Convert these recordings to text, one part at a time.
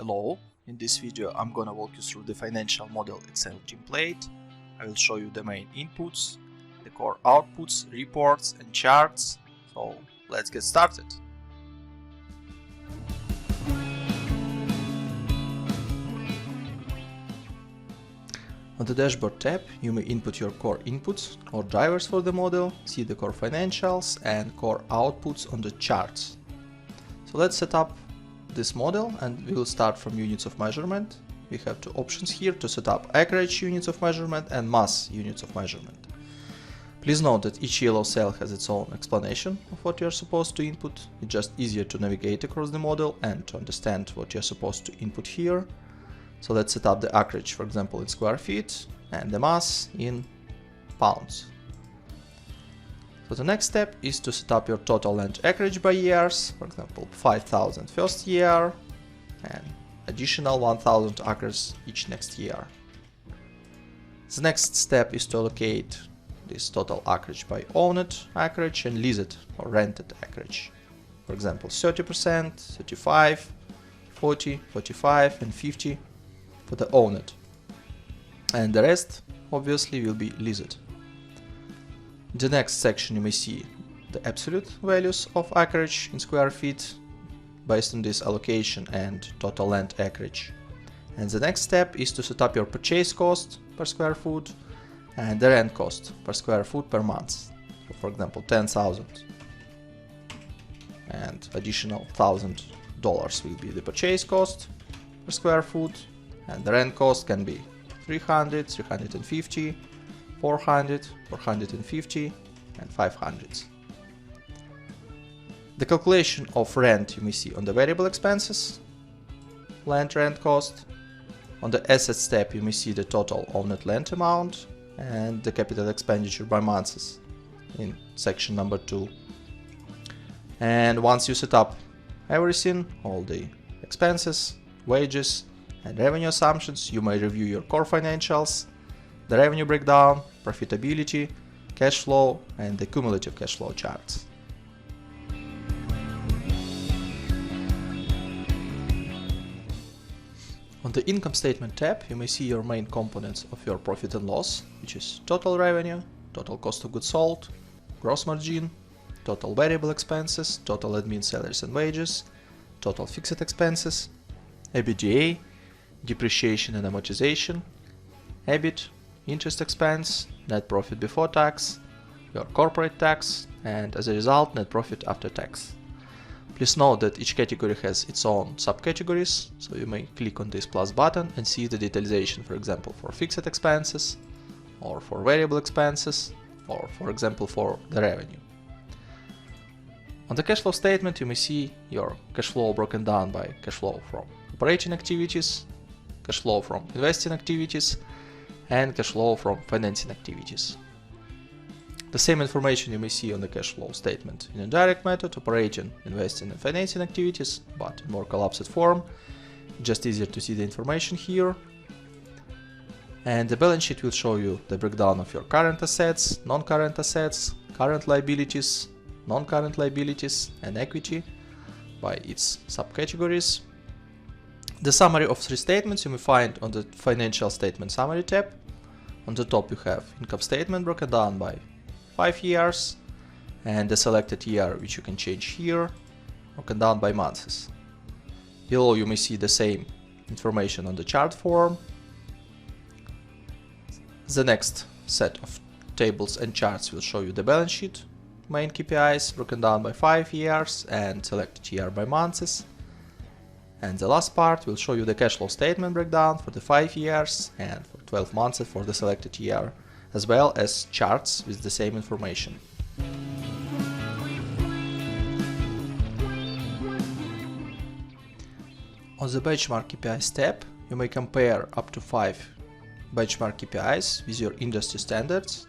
Hello, in this video I'm gonna walk you through the financial model Excel template. I will show you the main inputs, the core outputs, reports and charts. So let's get started. On the dashboard tab, you may input your core inputs or drivers for the model, see the core financials and core outputs on the charts. So let's set up this model and we will start from units of measurement. We have two options here to set up acreage units of measurement and mass units of measurement. Please note that each yellow cell has its own explanation of what you are supposed to input. It's just easier to navigate across the model and to understand what you are supposed to input here. So let's set up the acreage, for example, in square feet and the mass in pounds. So the next step is to set up your total land acreage by years, for example 5,000 first year and additional 1,000 acres each next year. The next step is to allocate this total acreage by owned acreage and leased or rented acreage. For example 30%, 35, 40, 45 and 50 for the owned. And the rest obviously will be leased. In the next section you may see the absolute values of acreage in square feet based on this allocation and total land acreage. And the next step is to set up your purchase cost per square foot and the rent cost per square foot per month. So for example 10,000 and additional $1,000 will be the purchase cost per square foot, and the rent cost can be 300, 350, 400, 450 and 500. The calculation of rent you may see on the variable expenses, land rent cost. On the assets tab you may see the total owned land amount and the capital expenditure by months in section number 2. And once you set up everything, all the expenses, wages and revenue assumptions, you may review your core financials, the revenue breakdown, profitability, cash flow and the cumulative cash flow charts. On the income statement tab you may see your main components of your profit and loss, which is total revenue, total cost of goods sold, gross margin, total variable expenses, total admin salaries and wages, total fixed expenses, EBITDA, depreciation and amortization, EBIT, interest expense, net profit before tax, your corporate tax, and as a result net profit after tax. Please note that each category has its own subcategories, so you may click on this plus button and see the detalization, for example for fixed expenses, or for variable expenses, or for example for the revenue. On the cash flow statement you may see your cash flow broken down by cash flow from operating activities, cash flow from investing activities, and cash flow from financing activities. The same information you may see on the cash flow statement in a direct method, operating, investing and financing activities, but in more collapsed form, just easier to see the information here. And the balance sheet will show you the breakdown of your current assets, non-current assets, current liabilities, non-current liabilities and equity by its subcategories. The summary of 3 statements you may find on the Financial Statement Summary tab. On the top you have income statement broken down by 5 years and the selected year, which you can change here, broken down by months. Below you may see the same information on the chart form. The next set of tables and charts will show you the balance sheet, main KPIs broken down by 5 years and selected year by months. And the last part will show you the cash flow statement breakdown for the 5 years and for 12 months for the selected year, as well as charts with the same information. On the benchmark KPIs tab, you may compare up to 5 benchmark KPIs with your industry standards.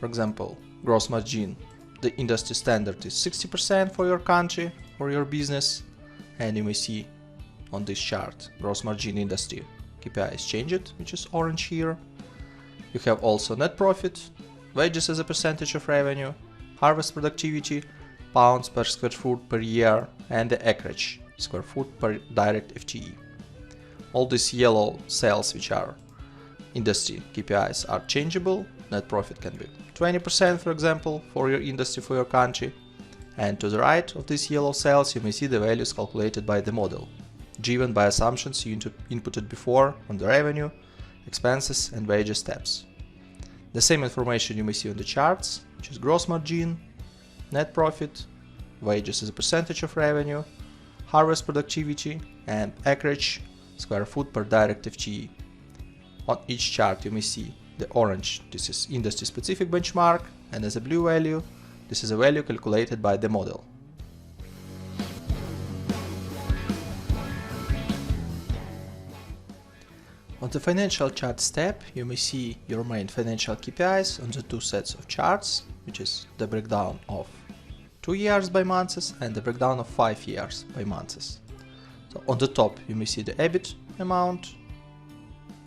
For example, gross margin, the industry standard is 60% for your country or your business. And you may see on this chart gross margin industry KPI is changed, which is orange here. You have also net profit, wages as a percentage of revenue, harvest productivity, pounds per square foot per year, and the acreage square foot per direct FTE. All these yellow cells, which are industry KPIs, are changeable. Net profit can be 20%, for example, for your industry, for your country. And to the right of these yellow cells, you may see the values calculated by the model, driven by assumptions you inputted before on the revenue, expenses, and wages steps. The same information you may see on the charts, which is gross margin, net profit, wages as a percentage of revenue, harvest productivity, and acreage square foot per direct FTE. On each chart you may see the orange, this is industry specific benchmark, and as a blue value, this is a value calculated by the model. On the financial charts tab, you may see your main financial KPIs on the two sets of charts, which is the breakdown of 2 years by months and the breakdown of 5 years by months. So on the top you may see the EBIT amount.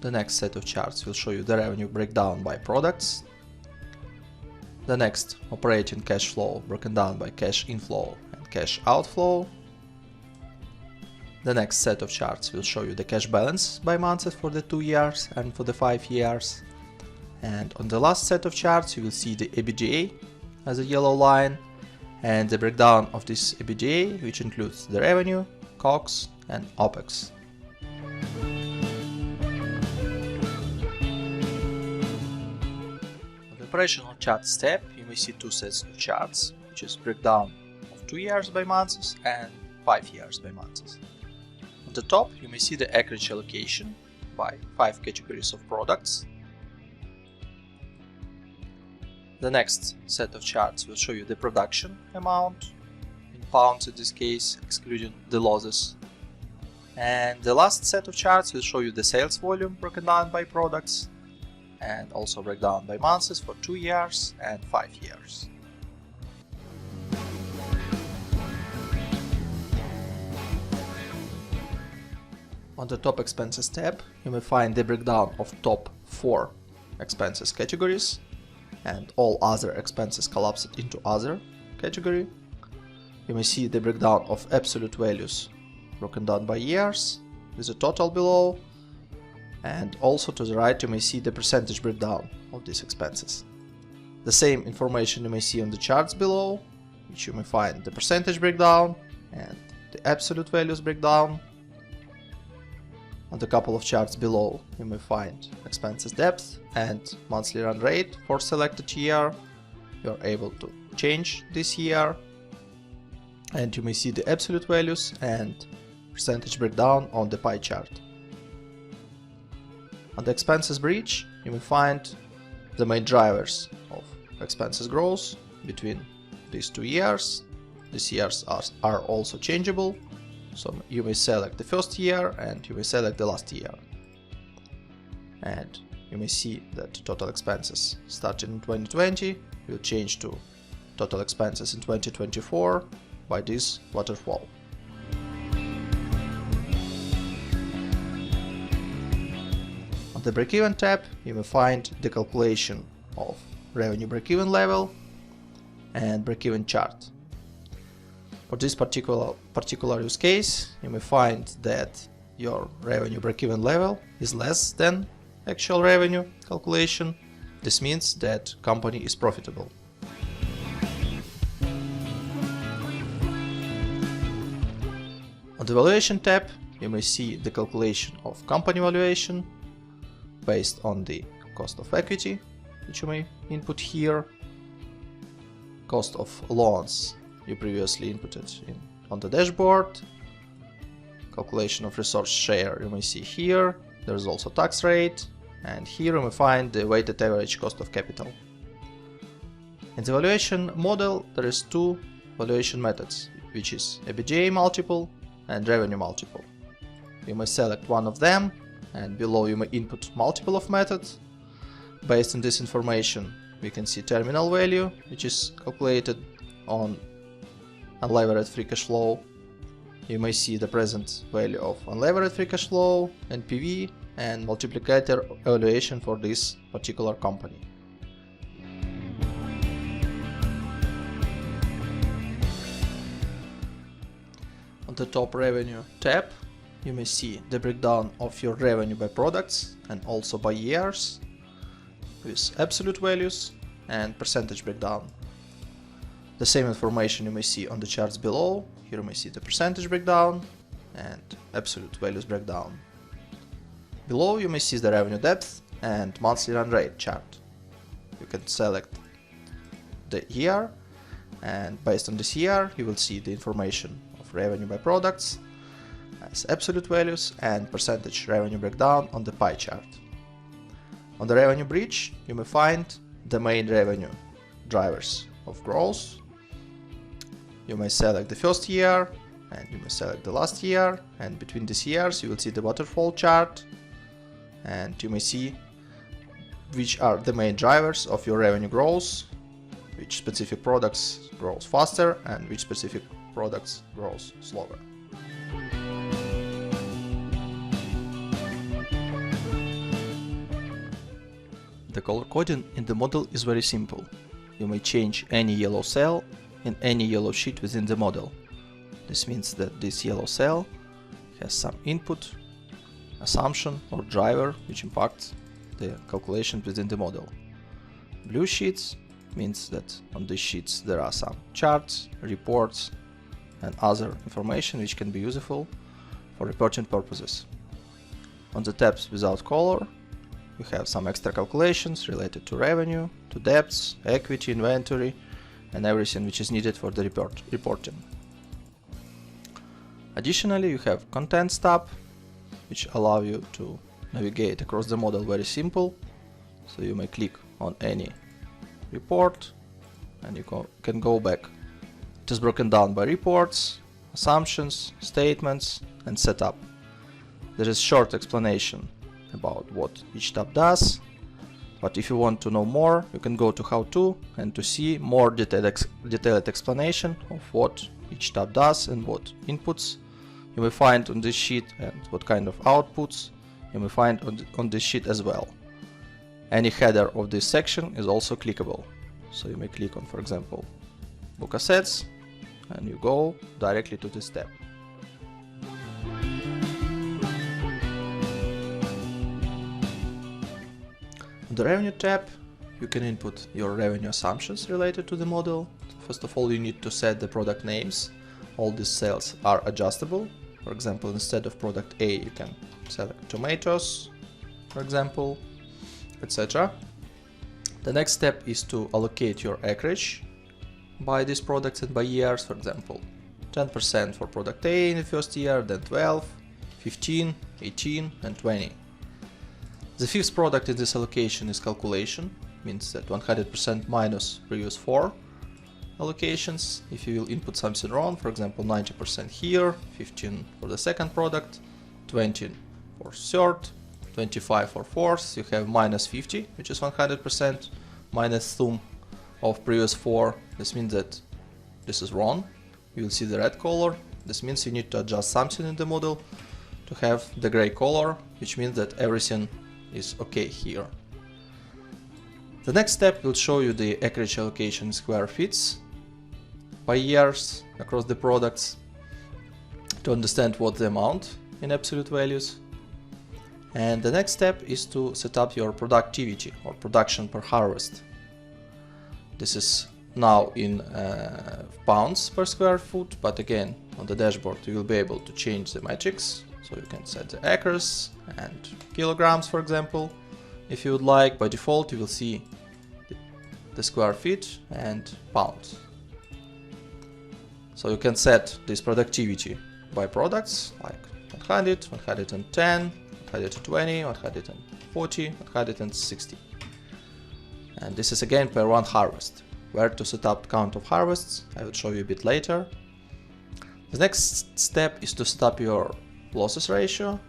The next set of charts will show you the revenue breakdown by products. The next, operating cash flow broken down by cash inflow and cash outflow. The next set of charts will show you the cash balance by months for the 2 years and for the 5 years. And on the last set of charts you will see the EBITDA as a yellow line and the breakdown of this EBITDA, which includes the revenue, COGS and OPEX. On the operational charts tab you may see two sets of charts, which is breakdown of 2 years by months and 5 years by months. On the top you may see the acreage allocation by 5 categories of products. The next set of charts will show you the production amount, in pounds in this case, excluding the losses. And the last set of charts will show you the sales volume broken down by products and also breakdown by months for 2 years and 5 years. On the top expenses tab, you may find the breakdown of top 4 expenses categories and all other expenses collapsed into other category. You may see the breakdown of absolute values broken down by years with a total below, and also to the right you may see the percentage breakdown of these expenses. The same information you may see on the charts below, which you may find the percentage breakdown and the absolute values breakdown. On the couple of charts below you may find expenses depth and monthly run rate for selected year. You are able to change this year, and you may see the absolute values and percentage breakdown on the pie chart. On the expenses bridge you may find the main drivers of expenses growth between these 2 years. These years are also changeable. So you may select the first year and you may select the last year. And you may see that total expenses starting in 2020 will change to total expenses in 2024 by this waterfall. On the break-even tab you may find the calculation of revenue break-even level and break-even chart. For this particular use case, you may find that your revenue break-even level is less than actual revenue calculation. This means that company is profitable. On the valuation tab, you may see the calculation of company valuation based on the cost of equity, which you may input here, cost of loans you previously inputted on the dashboard, calculation of resource share you may see here, there is also tax rate, and here you may find the weighted average cost of capital. In the valuation model there is 2 valuation methods, which is EBITDA multiple and revenue multiple. You may select one of them, and below you may input multiple of methods. Based on this information we can see terminal value, which is calculated on unlevered free cash flow. You may see the present value of unlevered free cash flow, NPV, and multiplicator evaluation for this particular company. On the top revenue tab, you may see the breakdown of your revenue by products and also by years with absolute values and percentage breakdown. The same information you may see on the charts below. Here you may see the percentage breakdown and absolute values breakdown. Below you may see the revenue depth and monthly run rate chart. You can select the year, and based on this year you will see the information of revenue by products as absolute values and percentage revenue breakdown on the pie chart. On the revenue bridge you may find the main revenue drivers of growth. You may select the first year and you may select the last year, and between these years you will see the waterfall chart, and you may see which are the main drivers of your revenue growth, which specific products grow faster and which specific products grow slower. The color coding in the model is very simple. You may change any yellow cell in any yellow sheet within the model. This means that this yellow cell has some input, assumption or driver which impacts the calculation within the model. Blue sheets means that on these sheets there are some charts, reports and other information which can be useful for reporting purposes. On the tabs without color you have some extra calculations related to revenue, to debts, equity, inventory and everything which is needed for the reporting. Additionally, you have Contents tab, which allow you to navigate across the model very simple. So you may click on any report and you can go back. It is broken down by reports, assumptions, statements and setup. There is short explanation about what each tab does. But if you want to know more, you can go to How To and to see more detailed explanation of what each tab does and what inputs you may find on this sheet and what kind of outputs you may find on this sheet as well. Any header of this section is also clickable. So you may click on, for example, Book Assets and you go directly to this tab. On the Revenue tab, you can input your revenue assumptions related to the model. First of all, you need to set the product names. All these cells are adjustable. For example, instead of product A, you can select tomatoes, for example, etc. The next step is to allocate your acreage by these products and by years. For example, 10% for product A in the first year, then 12, 15, 18 and 20. The fifth product in this allocation is calculation, means that 100% minus previous 4 allocations. If you will input something wrong, for example 90% here, 15 for the second product, 20 for third, 25 for fourth, you have minus 50, which is 100% minus sum of previous 4. This means that this is wrong. You will see the red color. This means you need to adjust something in the model to have the gray color, which means that everything is okay here. The next step will show you the acreage allocation in square feet by years across the products to understand what the amount in absolute values. And the next step is to set up your productivity or production per harvest. This is now in pounds per square foot, but again on the dashboard you will be able to change the metrics. So you can set the acres and kilograms, for example, if you would like. By default you will see the square feet and pounds. So you can set this productivity by products like 100, 110, 120, 140, 160. And this is again per one harvest. Where to set up count of harvests I will show you a bit later. The next step is to set up your losses ratio.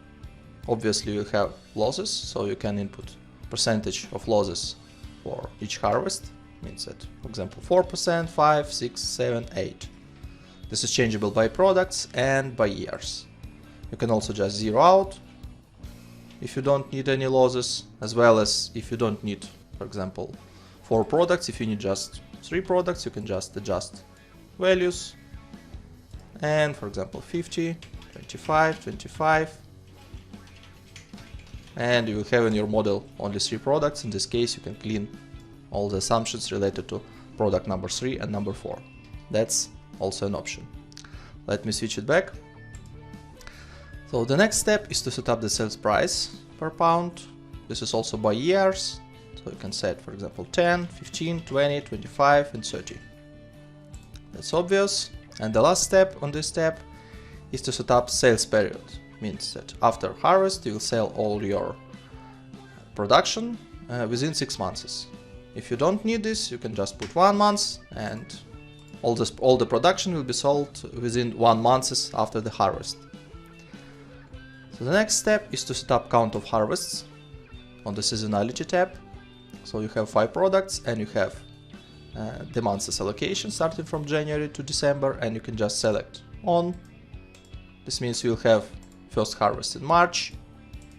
Obviously you have losses, so you can input percentage of losses for each harvest. Means that, for example, 4%, 5, 6, 7, 8. This is changeable by products and by years. You can also just zero out if you don't need any losses, as well as if you don't need, for example, 4 products. If you need just 3 products, you can just adjust values and for example 50, 25, 25, and you will have in your model only 3 products. In this case you can clean all the assumptions related to product number 3 and number 4. That's also an option. Let me switch it back. So the next step is to set up the sales price per pound. This is also by years, so you can set for example 10, 15, 20, 25 and 30. That's obvious. And the last step on this step is to set up sales period. Means that after harvest you will sell all your production within 6 months. If you don't need this, you can just put 1 month and all the production will be sold within 1 month after the harvest. So the next step is to set up count of harvests on the seasonality tab. So you have 5 products and you have the months allocation starting from January to December, and you can just select on. This means you'll have first harvest in March,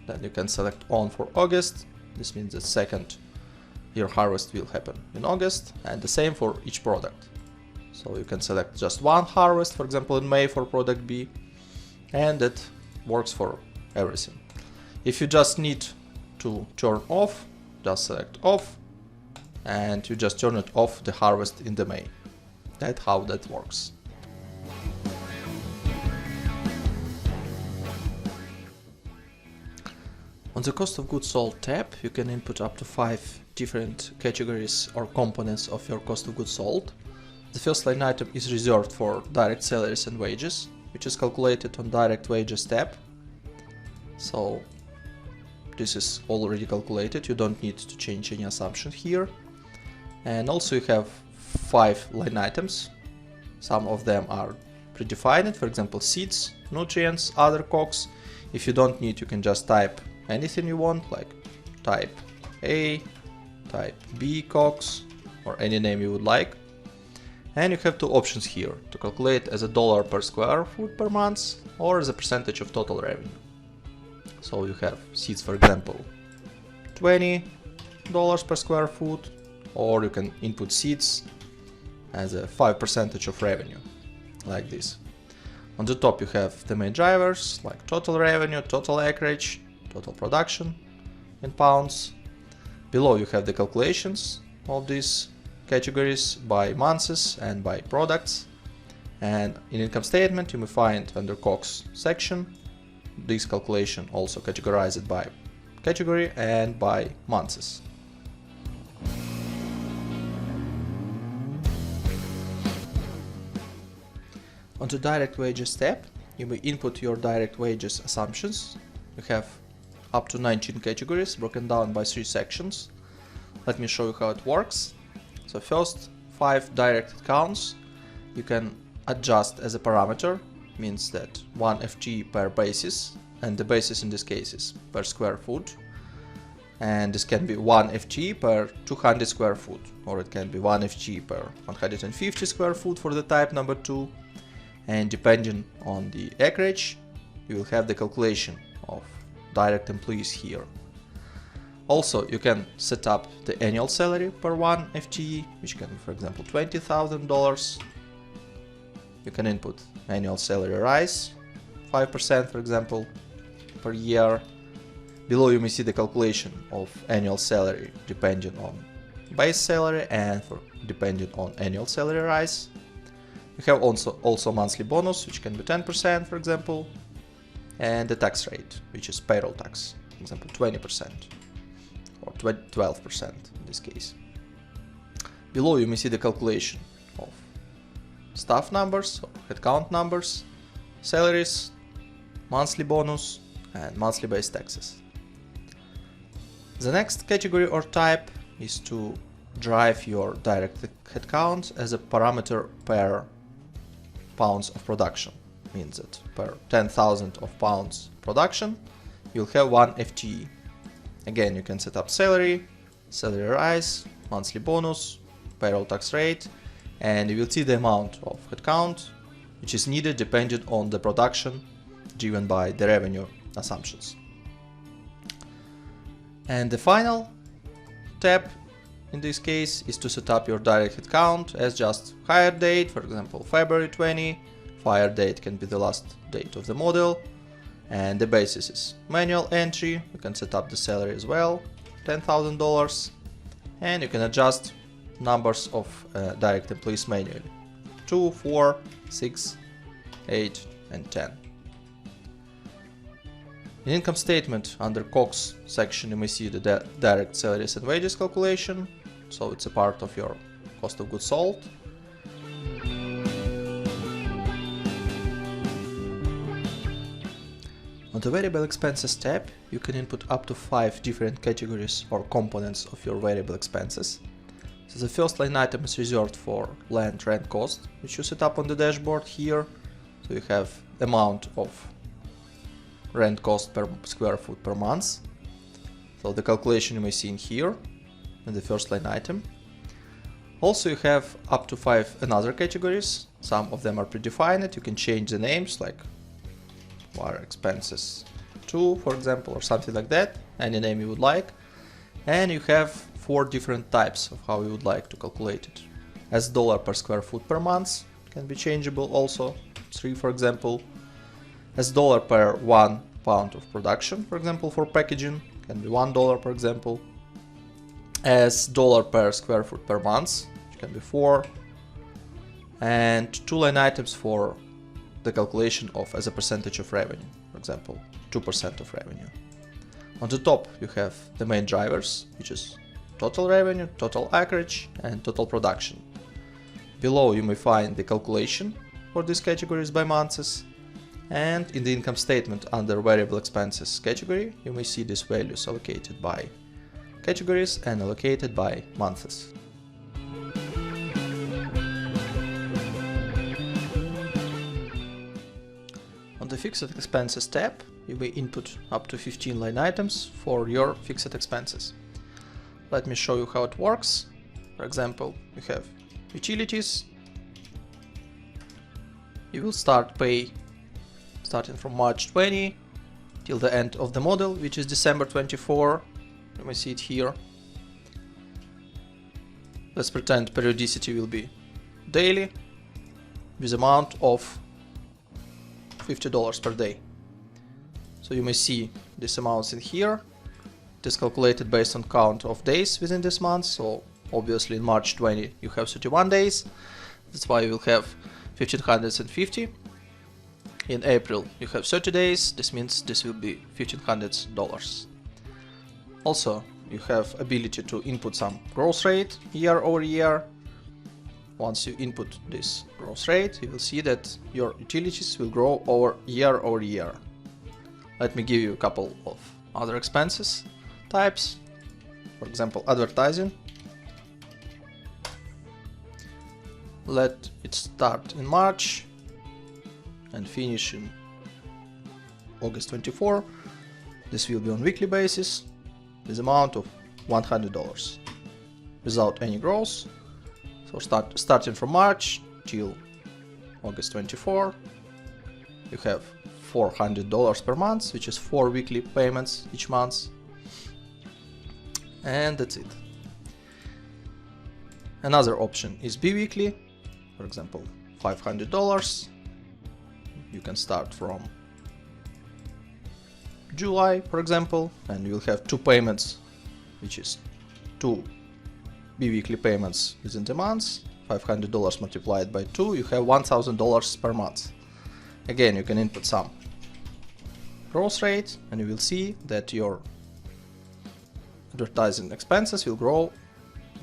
then you can select on for August. This means the second year harvest will happen in August, and the same for each product. So you can select just 1 harvest, for example in May for product B, and that works for everything. If you just need to turn off, just select off, and you just turn it off the harvest in the May. That's how that works. On the cost of goods sold tab, you can input up to 5 different categories or components of your cost of goods sold. The first line item is reserved for direct salaries and wages, which is calculated on direct wages tab. So this is already calculated, you don't need to change any assumption here. And also you have 5 line items. Some of them are predefined, for example seeds, nutrients, other COGS. If you don't need, you can just type anything you want, like type A, type B COGS, or any name you would like. And you have 2 options here, to calculate as a dollar per square foot per month or as a percentage of total revenue. So you have seeds, for example, $20 per square foot, or you can input seeds as a 5% of revenue, like this. On the top you have the main drivers, like total revenue, total acreage, total production in pounds. Below you have the calculations of these categories by months and by products. And in income statement you may find under COGS section this calculation also categorized by category and by months. On the direct wages tab, you may input your direct wages assumptions. You have up to 19 categories broken down by 3 sections. Let me show you how it works. So first 5 direct headcounts you can adjust as a parameter, means that 1 FTE per basis, and the basis in this case is per square foot. And this can be 1 FTE per 200 square foot, or it can be 1 FTE per 150 square foot for the type number 2. And depending on the acreage, you will have the calculation of direct employees here. Also, you can set up the annual salary per 1 FTE, which can be, for example, $20,000. You can input annual salary rise, 5% for example, per year. Below you may see the calculation of annual salary depending on base salary and depending on annual salary rise. You have also monthly bonus, which can be 10% for example, and the tax rate, which is payroll tax, for example 20% or 12% in this case. Below you may see the calculation of staff numbers or headcount numbers, salaries, monthly bonus and monthly base taxes. The next category or type is to drive your direct headcount as a parameter per pounds of production. Means that per 10,000 of pounds production you'll have 1 FTE. Again, you can set up salary, salary rise, monthly bonus, payroll tax rate, and you will see the amount of headcount which is needed depending on the production driven by the revenue assumptions. And the final tab in this case is to set up your direct headcount as just hire date, for example February 20, fire date can be the last date of the model, and the basis is manual entry. You can set up the salary as well, $10,000, and you can adjust numbers of direct employees manually, 2, 4, 6, 8, and 10. In income statement, under COGS section, you may see the direct salaries and wages calculation, so it's a part of your cost of goods sold. On the variable expenses tab, you can input up to 5 different categories or components of your variable expenses. So the first line item is reserved for land rent cost, which you set up on the dashboard here. So you have amount of rent cost per square foot per month. So the calculation you may see in here in the first line item. Also you have up to 5 another categories. Some of them are predefined. You can change the names, like wire expenses 2, for example, or something like that, any name you would like. And you have 4 different types of how you would like to calculate it. As dollar per square foot per month can be changeable also, 3 for example. As dollar per 1 pound of production, for example, for packaging, can be $1 per example. As dollar per square foot per month, which can be 4. And 2 line items for the calculation of as a percentage of revenue, for example, 2% of revenue. On the top you have the main drivers, which is total revenue, total acreage, and total production. Below you may find the calculation for these categories by months, and in the income statement under variable expenses category you may see these values allocated by categories and allocated by months. On the fixed expenses tab, you may input up to 15 line items for your fixed expenses. Let me show you how it works. For example, you have utilities. You will start pay starting from March 20 till the end of the model, which is December 24. You may see it here. Let's pretend periodicity will be daily with amount of $50 per day. So you may see these amounts in here. It is calculated based on count of days within this month. So obviously in March 20 you have 31 days. That's why you will have 1550. In April you have 30 days. This means this will be $1500. Also you have ability to input some growth rate year over year. Once you input this growth rate, you will see that your utilities will grow over year. Let me give you a couple of other expenses types. For example, advertising. Let it start in March and finish in August 24. This will be on weekly basis with amount of $100 without any growth. So starting from March till August 24, you have $400 per month, which is 4 weekly payments each month. And that's it. Another option is bi-weekly, for example, $500. You can start from July, for example, and you'll have 2 payments, which is 2 bi-weekly payments within the month. $500 multiplied by 2, you have $1,000 per month. Again, you can input some growth rate and you will see that your advertising expenses will grow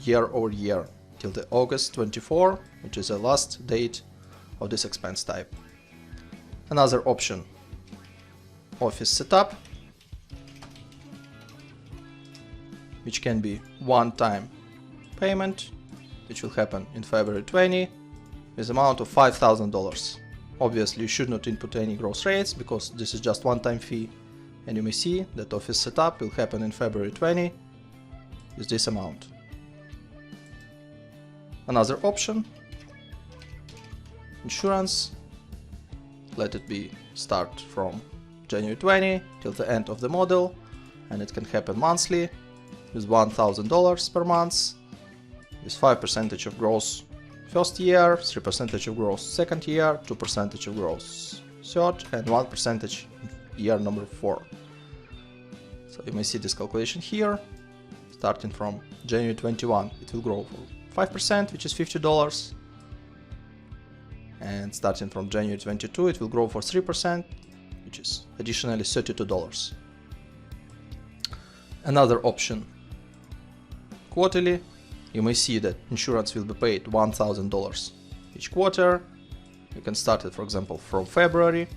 year over year till the August 24, which is the last date of this expense type. Another option, office setup, which can be one-time payment, which will happen in February 20 with amount of $5,000. Obviously you should not input any growth rates because this is just one-time fee, and you may see that office setup will happen in February 20 with this amount. Another option, insurance, let it be start from January 20 till the end of the model, and it can happen monthly with $1,000 per month with 5% of gross first year, 3% of growth second year, 2% of growth third, and 1% year number 4. So you may see this calculation here. Starting from January 21, it will grow for 5%, which is $50. And starting from January 22, it will grow for 3%, which is additionally $32. Another option, quarterly. You may see that insurance will be paid $1,000 each quarter. You can start it, for example, from February,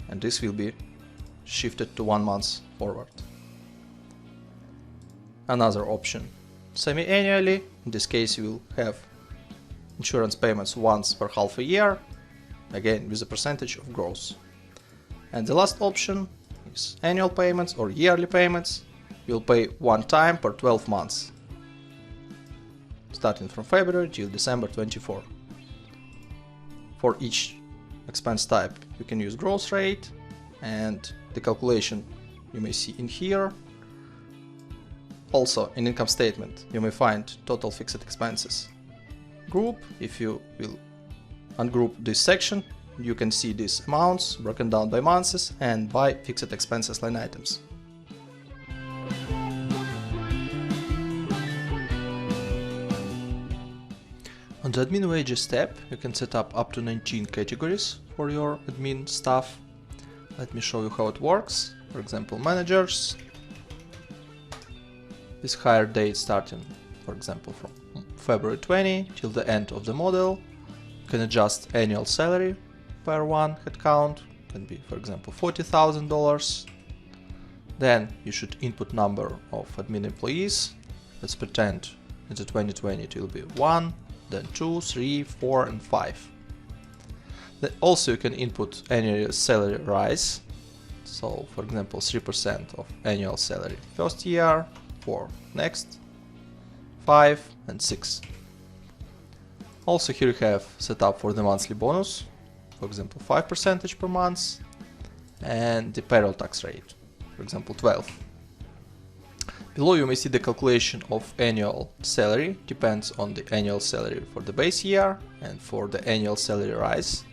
and this will be shifted to 1 month forward. Another option, semi-annually. In this case, you will have insurance payments once per half a year, again with a percentage of growth. And the last option is annual payments or yearly payments. You'll pay one time per 12 months, starting from February till December 24. For each expense type, you can use growth rate, and the calculation you may see in here. Also, in income statement, you may find total fixed expenses group. If you will ungroup this section, you can see these amounts broken down by months and by fixed expenses line items. On the admin wages tab, you can set up to 19 categories for your admin staff. Let me show you how it works. For example, managers. This hire date starting, for example, from February 20 till the end of the model. You can adjust annual salary per one headcount. It can be, for example, $40,000. Then you should input number of admin employees. Let's pretend in the 2020 it will be 1, then 2, 3, 4, and 5. Then also you can input annual salary rise. So, for example, 3% of annual salary first year, 4 next, 5 and 6. Also here you have set up for the monthly bonus, for example 5% per month, and the payroll tax rate, for example 12. Below you may see the calculation of annual salary, depends on the annual salary for the base year and for the annual salary rise.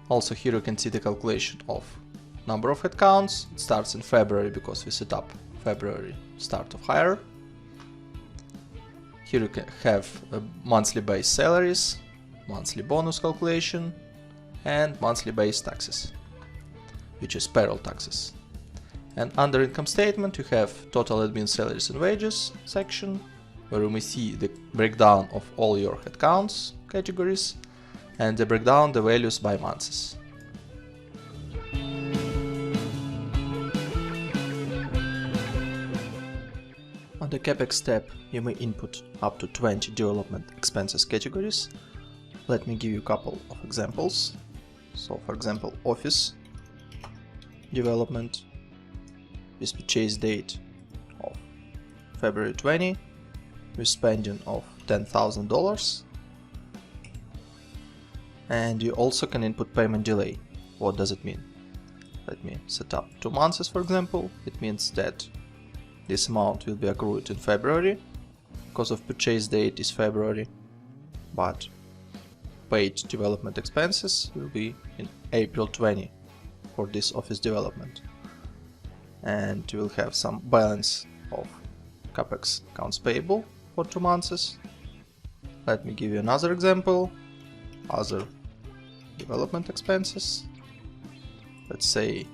Also here you can see the calculation of number of headcounts. It starts in February because we set up February start of hire. Here you can have monthly base salaries, monthly bonus calculation, and monthly base taxes, which is payroll taxes. And under income statement you have total admin salaries and wages section, where you may see the breakdown of all your headcounts categories and the breakdown the values by months. On the CAPEX tab, you may input up to 20 development expenses categories. Let me give you a couple of examples. So, for example, office development with purchase date of February 20, with spending of $10,000. And you also can input payment delay. What does it mean? Let me set up 2 months, for example. It means that this amount will be accrued in February, because of purchase date is February, but paid development expenses will be in April 20 for this office development. And you will have some balance of CAPEX accounts payable for 2 months. Let me give you another example. Other development expenses. Let's say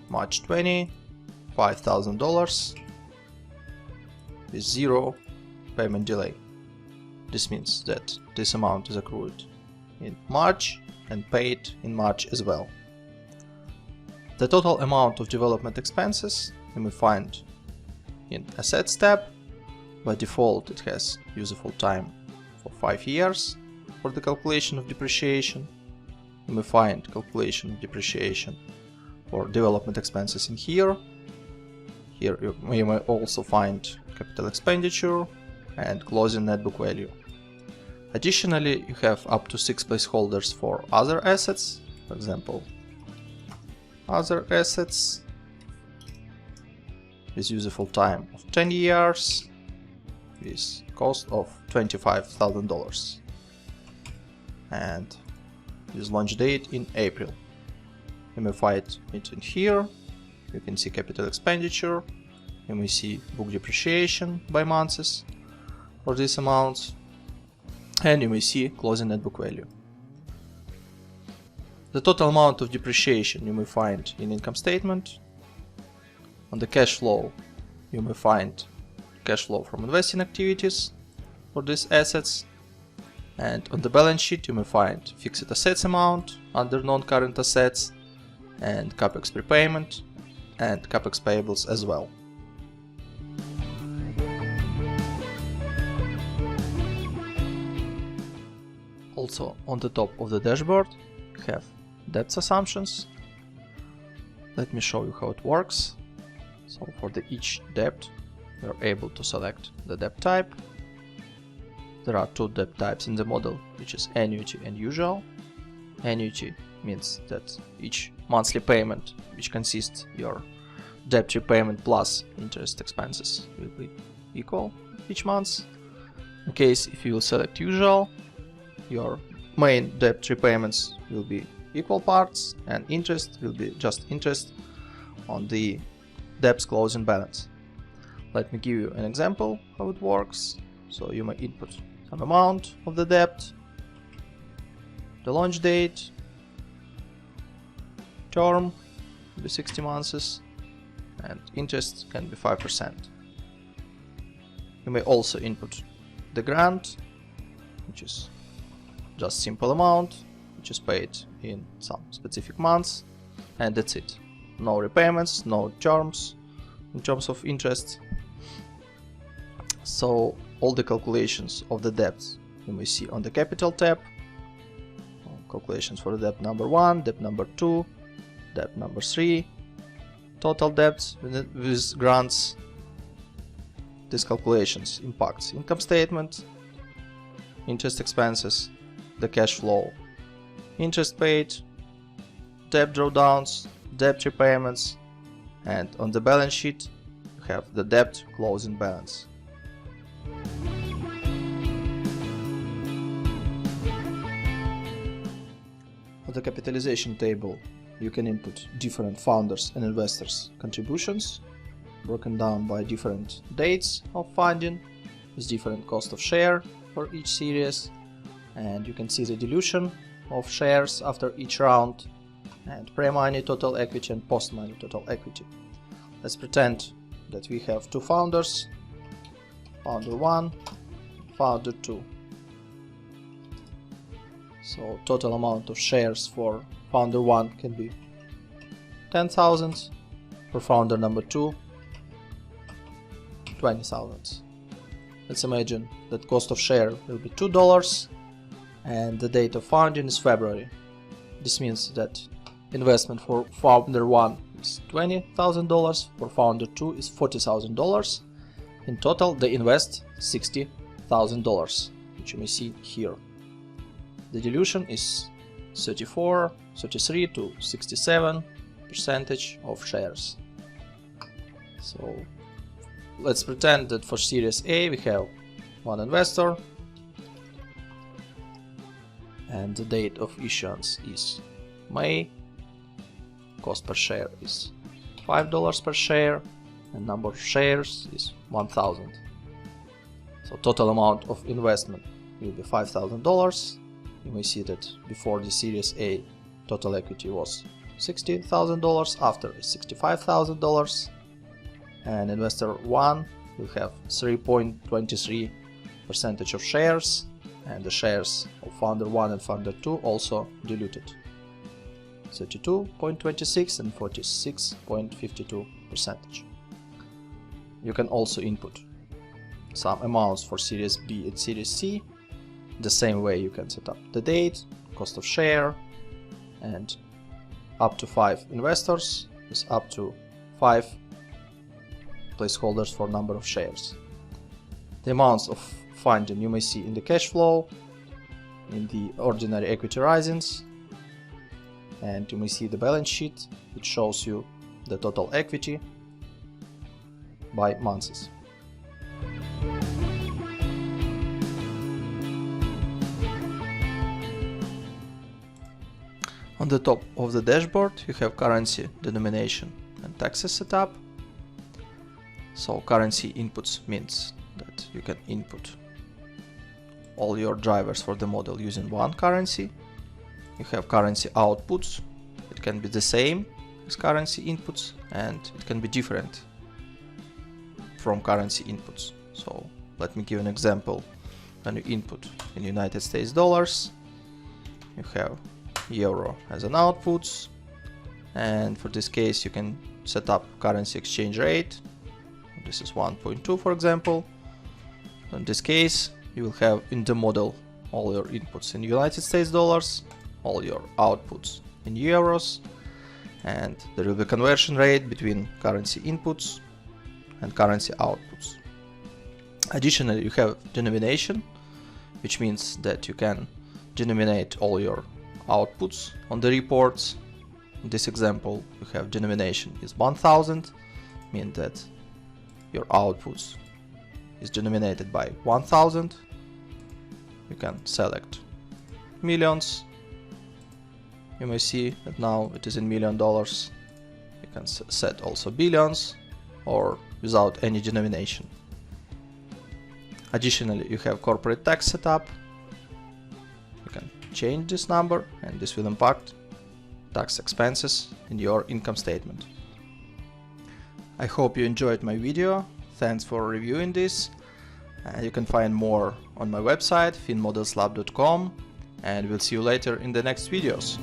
March 20, $5,000. With 0 payment delay. This means that this amount is accrued in March and paid in March as well. The total amount of development expenses you may find in Assets tab. By default it has useful time for 5 years for the calculation of depreciation. You may find calculation of depreciation for development expenses in here. Here you may also find capital expenditure and closing net book value. Additionally, you have up to 6 placeholders for other assets. For example, other assets with useful time of 10 years with cost of $25,000. and with launch date in April. You may find it in here. You can see capital expenditure. You may see book depreciation by months for these amounts, and you may see closing net book value. The total amount of depreciation you may find in income statement. On the cash flow, you may find cash flow from investing activities for these assets, and on the balance sheet you may find fixed assets amount under non-current assets, and capex prepayment, and capex payables as well. Also on the top of the dashboard we have debt assumptions. Let me show you how it works. So for each debt we are able to select the debt type. There are two debt types in the model, which is annuity and usual. Annuity means that each monthly payment, which consists your debt repayment plus interest expenses, will be equal each month. In case if you will select usual, your main debt repayments will be equal parts, and interest will be just interest on the debt's closing balance. Let me give you an example how it works. So you may input some amount of the debt, the launch date, term will be 60 months, and interest can be 5%. You may also input the grant, which is just simple amount which is paid in some specific months, and that's it. No repayments, no terms in terms of interest. So all the calculations of the debts you may see on the capital tab. Calculations for debt number 1, debt number 2, debt number 3, total debts with grants. These calculations impacts income statement, interest expenses, the cash flow, interest paid, debt drawdowns, debt repayments, and on the balance sheet you have the debt closing balance. For the capitalization table you can input different founders and investors contributions, broken down by different dates of funding with different cost of share for each series, and you can see the dilution of shares after each round, and pre-money total equity and post-money total equity. Let's pretend that we have two founders, founder 1, founder 2. So total amount of shares for founder 1 can be 10,000, for founder number 2 20,000. Let's imagine that cost of share will be $2 and the date of founding is February. This means that investment for founder 1 is $20,000, for founder 2 is $40,000. In total they invest $60,000, which you may see here. The dilution is 33 to 67% of shares. So let's pretend that for Series A we have one investor and the date of issuance is May. Cost per share is $5 per share and number of shares is 1,000. So total amount of investment will be $5,000. You may see that before the Series A total equity was $60,000, after is $65,000, and investor 1 will have 3.23% of shares, and the shares of founder 1 and founder 2 also diluted, 32.26 and 46.52%. You can also input some amounts for Series B and Series C. The same way you can set up the date, cost of share, and up to 5 investors is up to 5 placeholders for number of shares. The amounts of funding you may see in the cash flow, in the ordinary equity risings, and you may see the balance sheet, which shows you the total equity by months. On the top of the dashboard you have currency denomination and taxes setup. So currency inputs means that you can input all your drivers for the model using one currency. You have currency outputs. It can be the same as currency inputs and it can be different from currency inputs. So let me give an example. When you input in United States dollars, you have euro as an output, and for this case you can set up currency exchange rate. This is 1.2 for example. In this case you will have in the model all your inputs in United States dollars, all your outputs in euros, and there will be conversion rate between currency inputs and currency outputs. Additionally, you have denomination, which means that you can denominate all your outputs on the reports. In this example, you have denomination is 1000, means that your outputs is denominated by 1000. You can select millions. You may see that now it is in $1 million. You can set also billions or without any denomination. Additionally, you have corporate tax setup. You can change this number and this will impact tax expenses in your income statement. I hope you enjoyed my video. Thanks for reviewing this. You can find more on my website finmodelslab.com, and we'll see you later in the next videos.